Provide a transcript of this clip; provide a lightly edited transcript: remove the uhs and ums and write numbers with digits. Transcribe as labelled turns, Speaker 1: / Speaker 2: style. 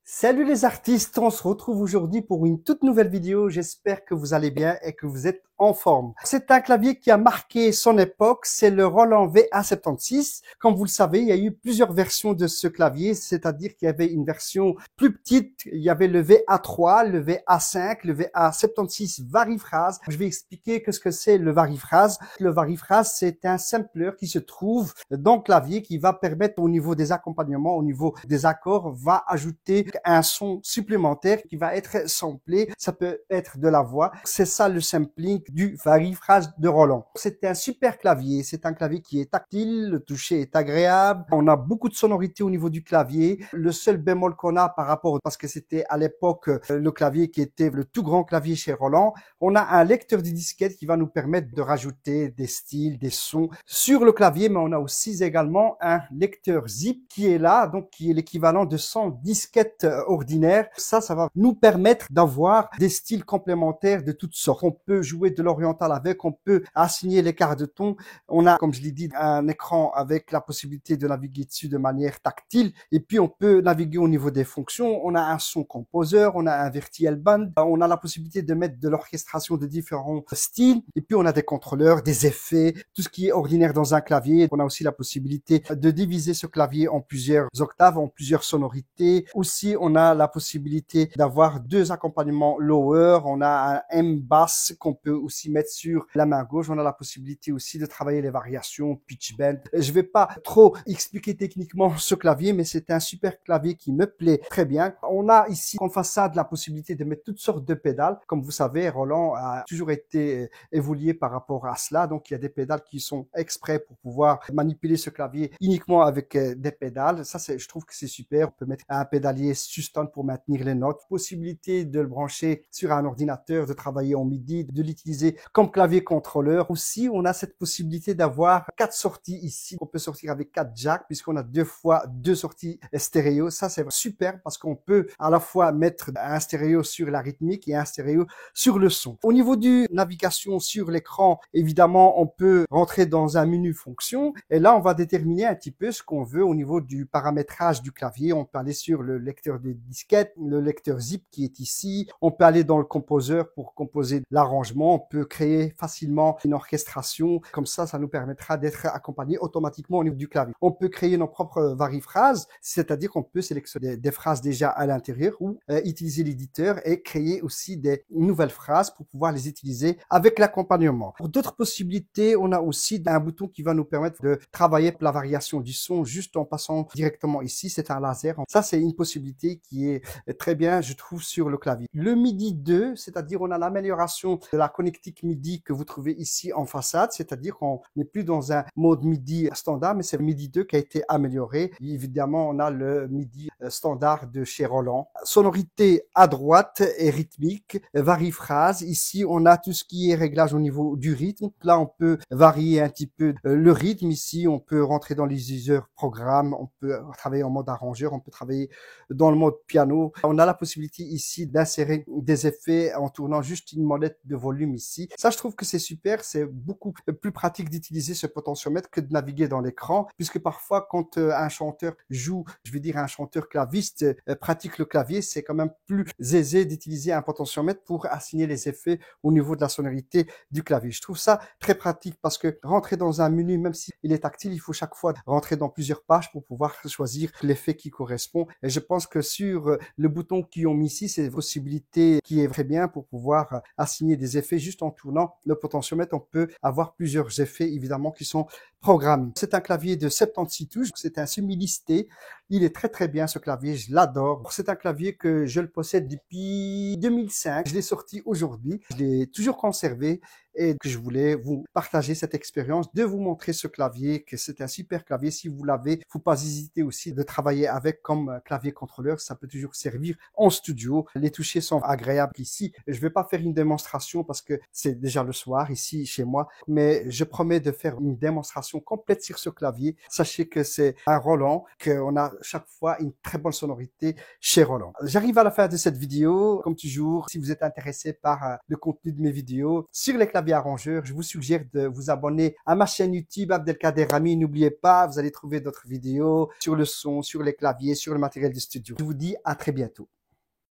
Speaker 1: Salut les artistes, on se retrouve aujourd'hui pour une toute nouvelle vidéo. J'espère que vous allez bien et que vous êtes en forme. C'est un clavier qui a marqué son époque, c'est le Roland VA76. Comme vous le savez, il y a eu plusieurs versions de ce clavier, c'est-à-dire qu'il y avait une version plus petite, il y avait le VA3, le VA5, le VA76 Variphrase. Je vais expliquer ce que c'est le Variphrase. Le Variphrase, c'est un sampler qui se trouve dans le clavier qui va permettre au niveau des accompagnements, au niveau des accords, va ajouter un son supplémentaire qui va être samplé. Ça peut être de la voix. C'est ça le sampling du Variphrase de Roland. C'est un super clavier. C'est un clavier qui est tactile. Le toucher est agréable. On a beaucoup de sonorité au niveau du clavier. Le seul bémol qu'on a par rapport, parce que c'était à l'époque le clavier qui était le tout grand clavier chez Roland, on a un lecteur de disquette qui va nous permettre de rajouter des styles, des sons sur le clavier, mais on a aussi également un lecteur zip qui est là, donc qui est l'équivalent de 100 disquettes ordinaires. Ça va nous permettre d'avoir des styles complémentaires de toutes sortes. On peut jouer de l'oriental avec, on peut assigner les quarts de ton. On a, comme je l'ai dit, un écran avec la possibilité de naviguer dessus de manière tactile. Et puis, on peut naviguer au niveau des fonctions. On a un son composeur, on a un virtual band. On a la possibilité de mettre de l'orchestration de différents styles. Et puis, on a des contrôleurs, des effets, tout ce qui est ordinaire dans un clavier. On a aussi la possibilité de diviser ce clavier en plusieurs octaves, en plusieurs sonorités. Aussi, on a la possibilité d'avoir deux accompagnements lower. On a un M bass qu'on peut aussi mettre sur la main gauche. On a la possibilité aussi de travailler les variations, pitch bend. Je vais pas trop expliquer techniquement ce clavier, mais c'est un super clavier qui me plaît très bien. On a ici en façade la possibilité de mettre toutes sortes de pédales. Comme vous savez, Roland a toujours été évolué par rapport à cela. Donc, il y a des pédales qui sont exprès pour pouvoir manipuler ce clavier uniquement avec des pédales. Ça, je trouve que c'est super. On peut mettre un pédalier sustain pour maintenir les notes. Possibilité de le brancher sur un ordinateur, de travailler en MIDI, de l'utiliser comme clavier contrôleur. Aussi, on a cette possibilité d'avoir 4 sorties ici. On peut sortir avec 4 jacks puisqu'on a 2 fois 2 sorties stéréo. Ça, c'est super parce qu'on peut à la fois mettre un stéréo sur la rythmique et un stéréo sur le son. Au niveau du navigation sur l'écran, évidemment, on peut rentrer dans un menu fonction et là, on va déterminer un petit peu ce qu'on veut au niveau du paramétrage du clavier. On peut aller sur le lecteur de disquette, le lecteur zip qui est ici. On peut aller dans le composeur pour composer l'arrangement. On peut créer facilement une orchestration. Comme ça nous permettra d'être accompagné automatiquement au niveau du clavier. On peut créer nos propres variphrases, c'est-à-dire qu'on peut sélectionner des phrases déjà à l'intérieur ou utiliser l'éditeur et créer aussi des nouvelles phrases pour pouvoir les utiliser avec l'accompagnement. Pour d'autres possibilités, on a aussi un bouton qui va nous permettre de travailler la variation du son juste en passant directement ici. C'est un laser. Ça, c'est une possibilité qui est très bien, je trouve, sur le clavier. Le MIDI 2, c'est-à-dire on a l'amélioration de la connectique MIDI que vous trouvez ici en façade, c'est-à-dire qu'on n'est plus dans un mode MIDI standard, mais c'est le MIDI 2 qui a été amélioré. Évidemment, on a le MIDI standard de chez Roland. Sonorité à droite et rythmique, variphrase. Ici, on a tout ce qui est réglage au niveau du rythme. Là, on peut varier un petit peu le rythme. Ici, on peut rentrer dans les user programmes, on peut travailler en mode arrangeur, on peut travailler dans le mode piano. On a la possibilité ici d'insérer des effets en tournant juste une molette de volume ici. Ça, je trouve que c'est super. C'est beaucoup plus pratique d'utiliser ce potentiomètre que de naviguer dans l'écran, puisque parfois, quand un chanteur joue, je veux dire un chanteur claviste pratique le clavier, c'est quand même plus aisé d'utiliser un potentiomètre pour assigner les effets au niveau de la sonorité du clavier. Je trouve ça très pratique parce que rentrer dans un menu, même s'il est tactile, il faut chaque fois rentrer dans plusieurs pages pour pouvoir choisir l'effet qui correspond. Et je pense que sur le bouton qu'ils ont mis ici, c'est une possibilité qui est très bien pour pouvoir assigner des effets juste en tournant le potentiomètre. On peut avoir plusieurs effets, évidemment, qui sont programmés. C'est un clavier de 76 touches. C'est un semi-listé. Il est très très bien ce clavier, je l'adore. C'est un clavier que je le possède depuis 2005. Je l'ai sorti aujourd'hui. Je l'ai toujours conservé et que je voulais vous partager cette expérience, de vous montrer ce clavier, que c'est un super clavier. Si vous l'avez, faut pas hésiter aussi de travailler avec comme clavier contrôleur. Ça peut toujours servir en studio. Les touchés sont agréables ici. Je vais pas faire une démonstration parce que c'est déjà le soir ici chez moi, mais je promets de faire une démonstration son complète sur ce clavier. Sachez que c'est un Roland, qu'on a chaque fois une très bonne sonorité chez Roland. J'arrive à la fin de cette vidéo. Comme toujours, si vous êtes intéressé par le contenu de mes vidéos sur les claviers arrangeurs, je vous suggère de vous abonner à ma chaîne YouTube Abdelkader Rami. N'oubliez pas, vous allez trouver d'autres vidéos sur le son, sur les claviers, sur le matériel de studio. Je vous dis à très bientôt.